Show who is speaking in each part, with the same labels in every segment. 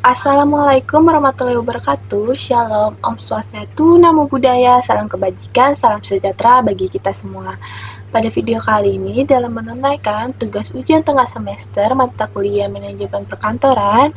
Speaker 1: Assalamualaikum warahmatullahi wabarakatuh. Shalom, Om Swastiastu, Namo Buddhaya, salam kebajikan, salam sejahtera bagi kita semua. Pada video kali ini, dalam menunaikan tugas ujian tengah semester mata kuliah manajemen perkantoran,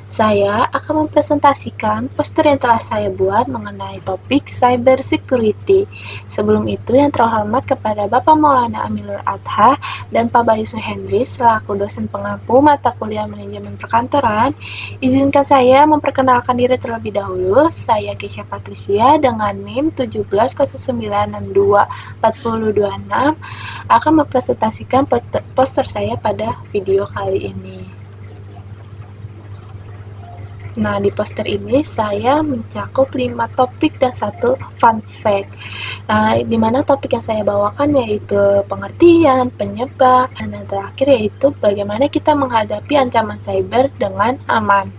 Speaker 1: saya akan mempresentasikan poster yang telah saya buat mengenai topik cyber security. Sebelum itu, yang terhormat kepada Bapak Maulana Aminur Adha dan Pak Bayu Suhendri selaku dosen pengampu mata kuliah manajemen perkantoran, izinkan saya memperkenalkan diri terlebih dahulu. Saya Kesha Patricia dengan NIM 1709624026 akan mempresentasikan poster saya pada video kali ini. Nah, di poster ini saya mencakup 5 topik dan 1 fun fact. Di mana topik yang saya bawakan yaitu pengertian, penyebab, dan yang terakhir yaitu bagaimana kita menghadapi ancaman cyber dengan aman.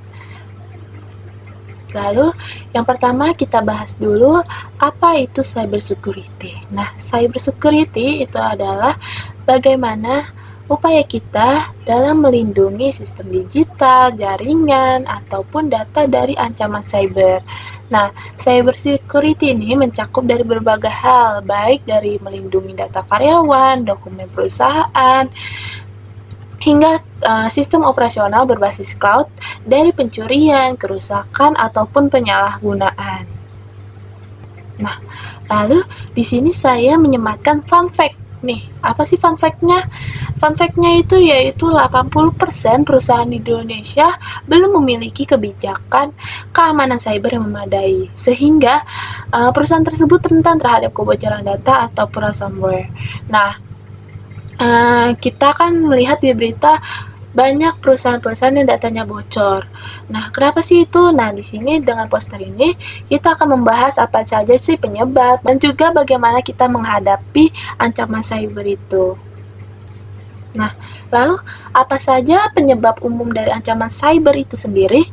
Speaker 1: Lalu, yang pertama kita bahas dulu apa itu cyber security. Nah, cyber security itu adalah bagaimana upaya kita dalam melindungi sistem digital, jaringan, ataupun data dari ancaman cyber. Nah, cyber security ini mencakup dari berbagai hal, baik dari melindungi data karyawan, dokumen perusahaan, hingga sistem operasional berbasis cloud dari pencurian, kerusakan, ataupun penyalahgunaan. Nah, lalu di sini saya menyematkan fun fact. Nih, apa sih fun fact-nya? Fun fact-nya itu yaitu 80% perusahaan di Indonesia belum memiliki kebijakan keamanan cyber yang memadai, sehingga perusahaan tersebut rentan terhadap kebocoran data ataupun ransomware. Nah, kita kan melihat di berita banyak perusahaan-perusahaan yang datanya bocor. Nah, kenapa sih itu? Nah, di sini dengan poster ini kita akan membahas apa saja sih penyebab dan juga bagaimana kita menghadapi ancaman cyber itu. Nah, lalu apa saja penyebab umum dari ancaman cyber itu sendiri?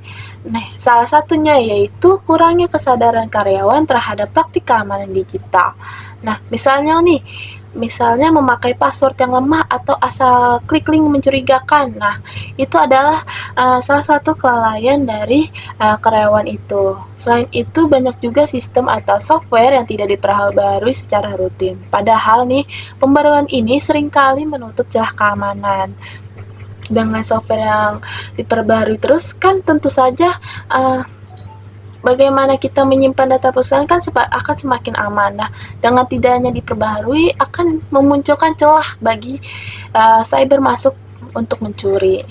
Speaker 1: Nah, salah satunya yaitu kurangnya kesadaran karyawan terhadap praktik keamanan digital. Nah, misalnya memakai password yang lemah atau asal klik link mencurigakan. Nah, itu adalah salah satu kelalaian dari karyawan itu. Selain itu, banyak juga sistem atau software yang tidak diperbaharui secara rutin. Padahal nih, pembaruan ini seringkali menutup celah keamanan. Dengan software yang diperbaharui terus, kan tentu saja bagaimana kita menyimpan data perusahaan kan akan semakin aman. Nah, dengan tidaknya diperbaharui akan memunculkan celah bagi cyber masuk untuk mencuri.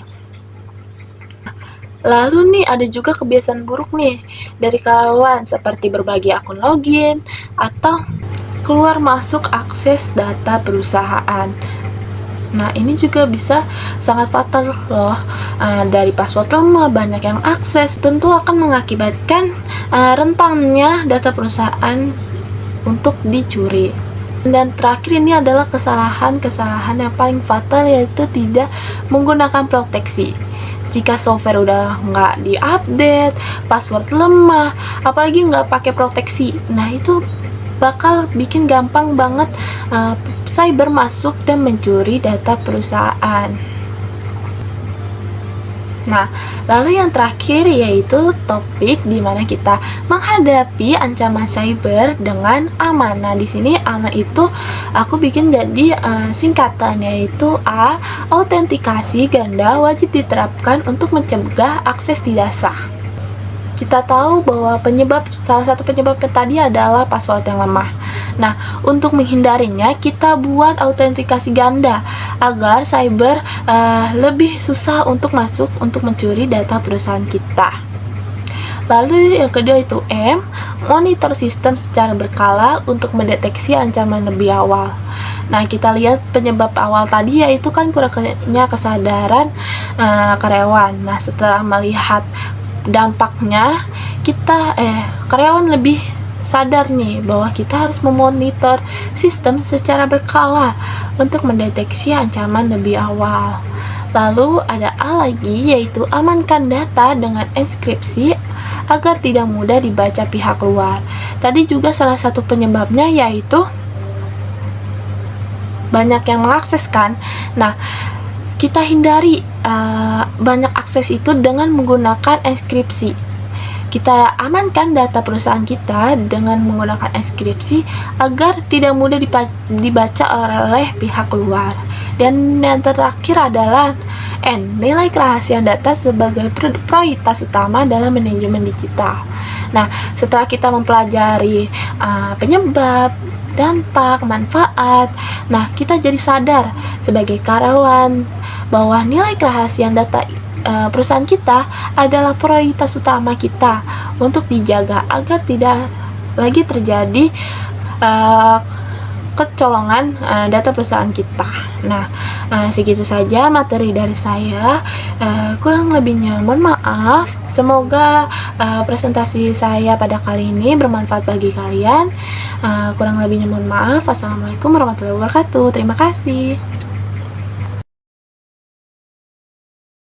Speaker 1: Lalu nih ada juga kebiasaan buruk nih dari karyawan seperti berbagi akun login atau keluar masuk akses data perusahaan. Nah, ini juga bisa sangat fatal loh. Dari password lemah, banyak yang akses, tentu akan mengakibatkan rentannya data perusahaan untuk dicuri. Dan terakhir ini adalah kesalahan yang paling fatal, yaitu tidak menggunakan proteksi. Jika software udah nggak diupdate, password lemah, apalagi nggak pakai proteksi, nah itu bakal bikin gampang banget cyber masuk dan mencuri data perusahaan. Nah, lalu yang terakhir yaitu topik di mana kita menghadapi ancaman cyber dengan aman. Nah, di sini aman itu aku bikin jadi singkatan, yaitu A. Autentikasi ganda wajib diterapkan untuk mencegah akses tidak sah. Kita tahu bahwa salah satu penyebabnya tadi adalah password yang lemah. Nah, untuk menghindarinya kita buat autentikasi ganda agar cyber lebih susah untuk masuk untuk mencuri data perusahaan kita. Lalu yang kedua itu M, monitor sistem secara berkala untuk mendeteksi ancaman lebih awal. Nah, kita lihat penyebab awal tadi yaitu kan kurangnya kesadaran karyawan. Nah, setelah melihat dampaknya, karyawan lebih sadar nih bahwa kita harus memonitor sistem secara berkala untuk mendeteksi ancaman lebih awal. Lalu ada A lagi, yaitu amankan data dengan enkripsi agar tidak mudah dibaca pihak luar. Tadi juga salah satu penyebabnya yaitu banyak yang mengakses kan. Nah, kita hindari banyak akses itu dengan menggunakan enkripsi. Kita amankan data perusahaan kita dengan menggunakan enkripsi agar tidak mudah dibaca oleh pihak luar. Dan yang terakhir adalah N, nilai kerahasiaan data sebagai prioritas utama dalam manajemen digital. Nah, setelah kita mempelajari penyebab, dampak, manfaat, nah kita jadi sadar sebagai karyawan bahwa nilai kerahasiaan data perusahaan kita adalah prioritas utama kita untuk dijaga agar tidak lagi terjadi kecolongan data perusahaan kita. Nah, segitu saja materi dari saya. Kurang lebihnya mohon maaf. Semoga presentasi saya pada kali ini bermanfaat bagi kalian. Kurang lebihnya mohon maaf. Wassalamualaikum warahmatullahi wabarakatuh. Terima kasih.